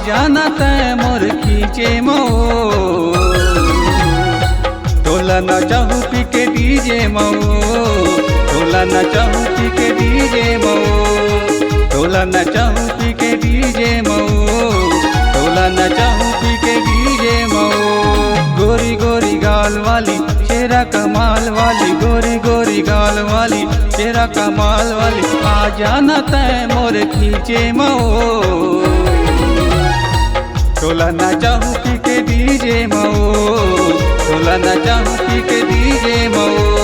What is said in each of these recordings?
जाना तय मोर खींचे मो टोला न चाहू पी के डीजे मऊ टोला न चाहू पी के डीजे मऊ टोला न चाहू पी के डीजे मऊ टोला न चाहू पी के डीजे मऊ गोरी गोरी गाल वाली चेहरा कमाल वाली गोरी गोरी गाल वाली चेहरा कमाल वाली आ जाना तय मोर खींचे मऊ टोला न चाहू पी के डीजे मऊ टोला न चाहू पी के डीजे मऊ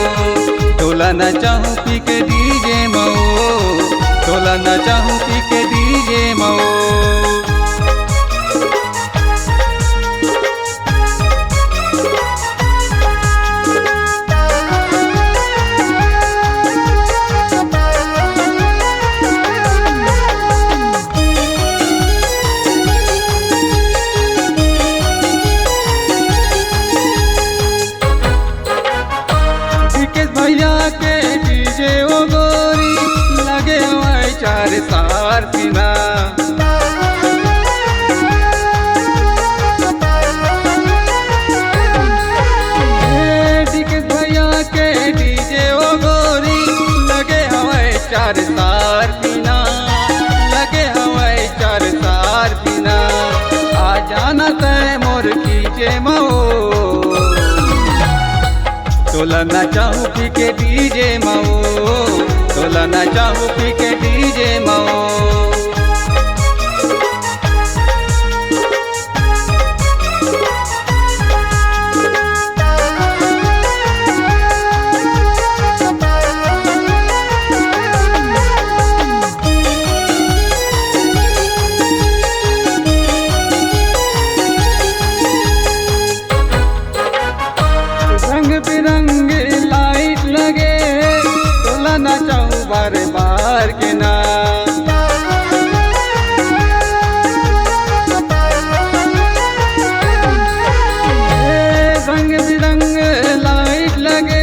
टोला न चाहू पी के डीजे मऊ टोला न चाहू पी के डीजे मऊ भैया के डीजे ओ गोरी लगे हुए चार सार पिना भैया के डीजे ओ गोरी लगे हुए चार सार पिना लगे हुए चार सार पिना आ जाना तय मोर खींचे मऊ टोला न चाहू पी के डीजे मऊ टोला न चाहू पी के डीजे मऊ रंग बिरंगे लाइट लगे टोला न चाहू बार बार के ना रंग बिरंगे लाइट लगे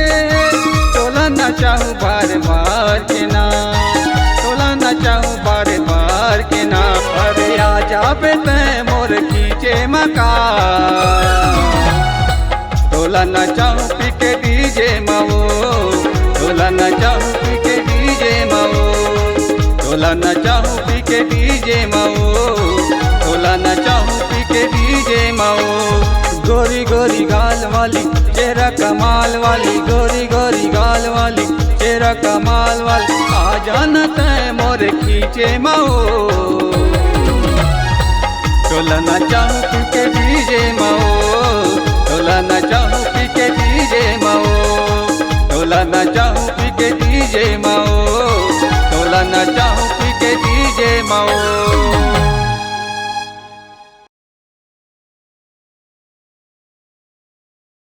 टोला न चाहू बार बार के ना टोला न चाहू बार बार के ना अरे आ जा पे तय मोर खींचे मका टोला न चाहू पी के डीजे मऊ टोला न चाहू पी के डीजे मऊ टोला न चाहू पी के डीजे मऊ टोला न चाहू पी के डीजे मऊ गोरी गोरी गाल वाली चेहरा कमाल वाली गोरी गोरी गाल वाली चेहरा कमाल वाली आ जाना तय मोर खींचे मऊ टोला न चाहू पी के डीजे मऊ टोला न चाहू पी के डीजे मऊ टोला न चाहू पी के डीजे मऊ टोला न चाहू पी के डीजे मऊ